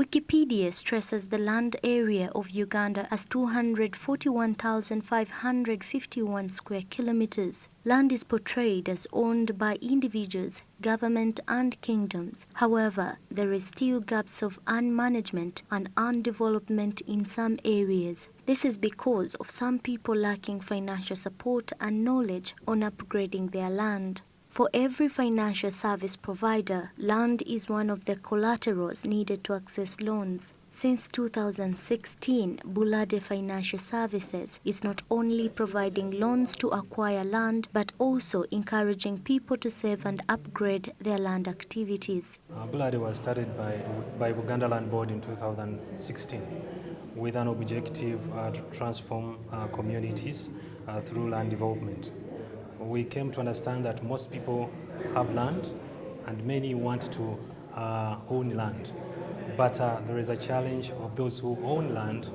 Wikipedia stresses the land area of Uganda as 241,551 square kilometers. Land is portrayed as owned by individuals, government and kingdoms. However, there is still gaps of unmanagement and undevelopment in some areas. This is because of some people lacking financial support and knowledge on upgrading their land. For every financial service provider, land is one of the collaterals needed to access loans. Since 2016, Buladde Financial Services is not only providing loans to acquire land, but also encouraging people to save and upgrade their land activities. Buladde was started by Buganda Land Board in 2016 with an objective to transform communities through land development. We came to understand that most people have land and many want to own land. But there is a challenge of those who own land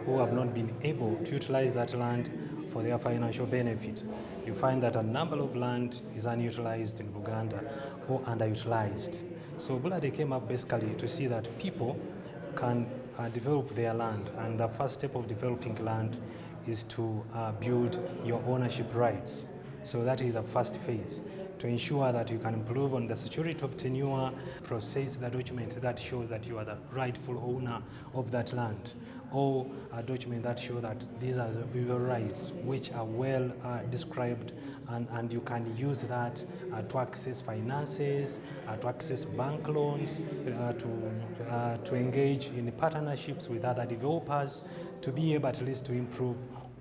who have not been able to utilize that land for their financial benefit. You find that a number of land is unutilized in Uganda or underutilized. So Buladde came up basically to see that people can develop their land, and the first step of developing land is to build your ownership rights. So that is the first phase, to ensure that you can improve on the security of tenure, process the document that shows that you are the rightful owner of that land, or a document that shows that these are your rights, which are well described, and you can use that to access finances, to access bank loans, to engage in partnerships with other developers, to be able at least to improve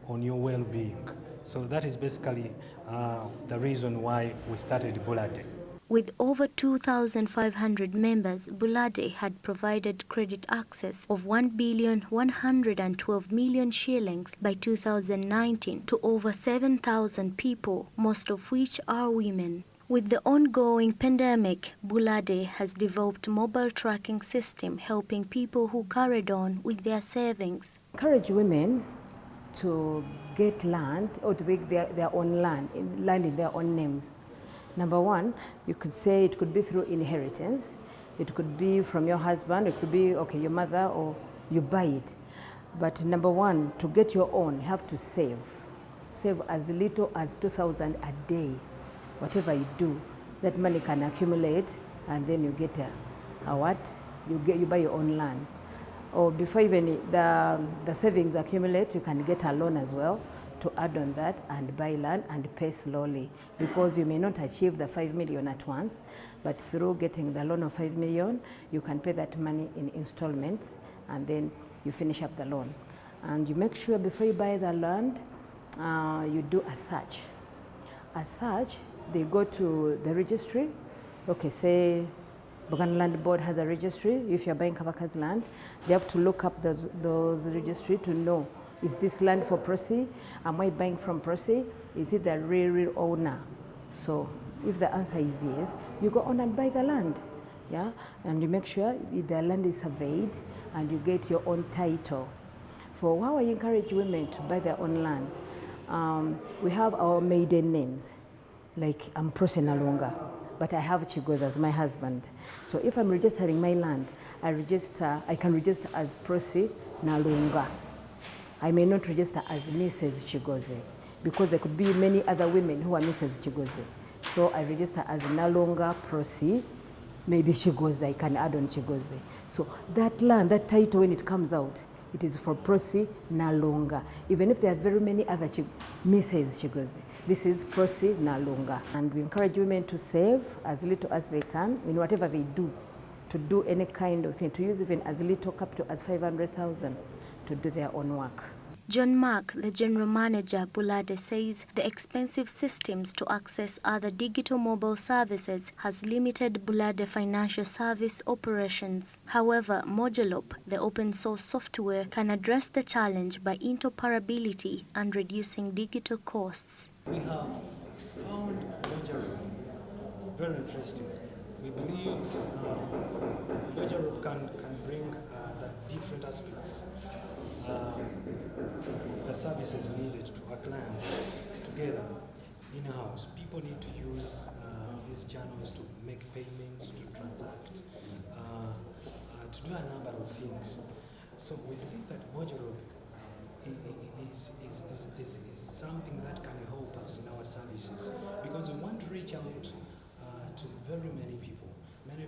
on your well-being. So that is basically the reason why we started Buladde. With over 2,500 members, Buladde had provided credit access of 1,112,000,000 shillings by 2019 to over 7,000 people, most of which are women. With the ongoing pandemic, Buladde has developed a mobile tracking system helping people who carried on with their savings. Encourage women to get land or to take their own land in their own names. Number one, you could say it could be through inheritance. It could be from your husband, it could be, your mother, or you buy it. But number one, to get your own, you have to save. Save as little as 2,000 a day. Whatever you do, that money can accumulate, and then you get you buy your own land. Or before even the savings accumulate, you can get a loan as well to add on that and buy land and pay slowly, because you may not achieve the 5 million at once, but through getting the loan of 5 million, you can pay that money in installments, and then you finish up the loan. And you make sure before you buy the land, you do a search. A search, they go to the registry. Say Buganda Land Board has a registry. If you're buying Kabaka's land, they have to look up those registry to know, is this land for Prosi? Am I buying from Prosi? Is it the real owner? So if the answer is yes, you go on and buy the land. And you make sure the land is surveyed and you get your own title. For how I encourage women to buy their own land, we have our maiden names. Like I'm Prosi Nalunga, but I have Chigoza as my husband. So if I'm registering my land, I can register as Prosi Nalunga. I may not register as Mrs. Chigoze, because there could be many other women who are Mrs. Chigoze. So I register as Nalunga Prosi, maybe Chigoze, I can add on Chigoze. So that land, that title, when it comes out, it is for Prosi Nalunga. Even if there are very many other Mrs. Chigoze, this is Prosi Nalunga. And we encourage women to save as little as they can in whatever they do, to do any kind of thing, to use even as little up to as 500,000 to do their own work. John Mark, the general manager, Buladde, says the expensive systems to access other digital mobile services has limited Buladde financial service operations. However, Modulop, the open source software, can address the challenge by interoperability and reducing digital costs. We have found Modulop very interesting. We believe Modulop can bring the different aspects the services needed to our clients together in-house. People need to use these channels to make payments, to transact. to do a number of things. So we believe that modular is something that can help us in our services, because we want to reach out to very many people.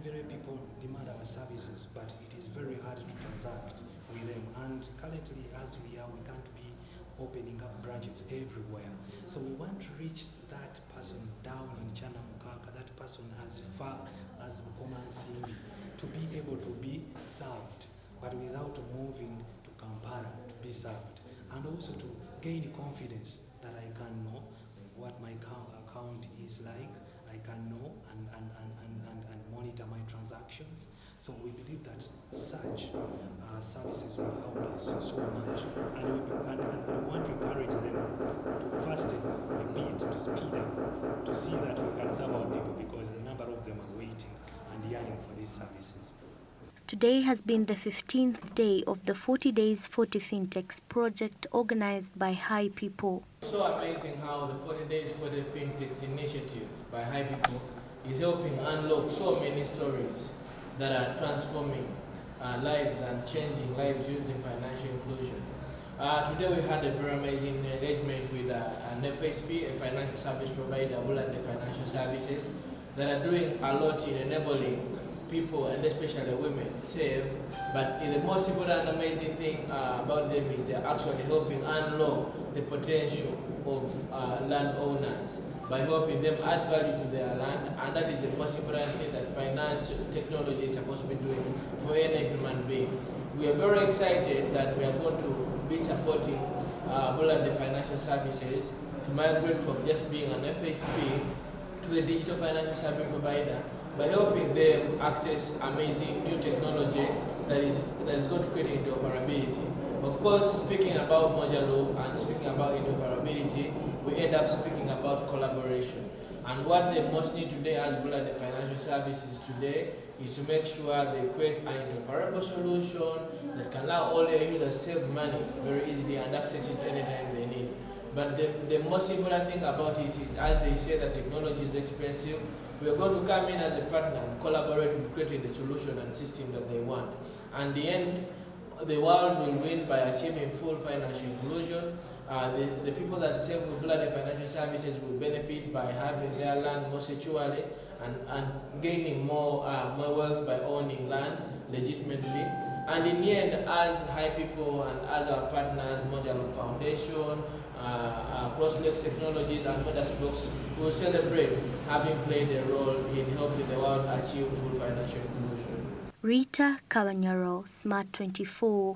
Very people demand our services, but it is very hard to transact with them. And currently, as we can't be opening up branches everywhere. So we want to reach that person down in Chanamukaka, that person as far as Bukomansimbi, to be able to be served, but without moving to Kampala to be served. And also to gain confidence that I can know what my account is like, I can know and monitor my transactions. So we believe that such services will help us so much, and we want to encourage them to fasten a bit, to speed up, to see that we can serve our people, because a number of them are waiting and yearning for these services. Today has been the 15th day of the 40 Days 40 Fintechs project organized by High People. So amazing how the 40 Days 40 Fintechs initiative by High People is helping unlock so many stories that are transforming lives and changing lives using financial inclusion. Today we had a very amazing engagement with an FSP, a financial service provider, Buladde Financial Services, that are doing a lot in enabling people, and especially women, save. But the most important and amazing thing about them is they're actually helping unlock the potential of landowners by helping them add value to their land, and that is the most important thing that finance technology is supposed to be doing for any human being. We are very excited that we are going to be supporting Buladde Financial Services to migrate from just being an FSP to a digital financial service provider, by helping them access amazing new technology that is going to create interoperability. Of course, speaking about modular and speaking about interoperability, we end up speaking about collaboration. And what they most need today as Buladde Financial Services today is to make sure they create an interoperable solution that can allow all their users save money very easily and access it anytime they need. But the most important thing about this is, as they say that technology is expensive, we are going to come in as a partner and collaborate with creating the solution and system that they want. And in the end, the world will win by achieving full financial inclusion. The people that save with Buladde Financial Services will benefit by having their land more securely and gaining more wealth by owning land legitimately. And in the end, as High People and as our partners, Modular Foundation, Crosslex Technologies and Mothersbox, will celebrate having played a role in helping the world achieve full financial inclusion. Rita Kawanyaro, Smart 24.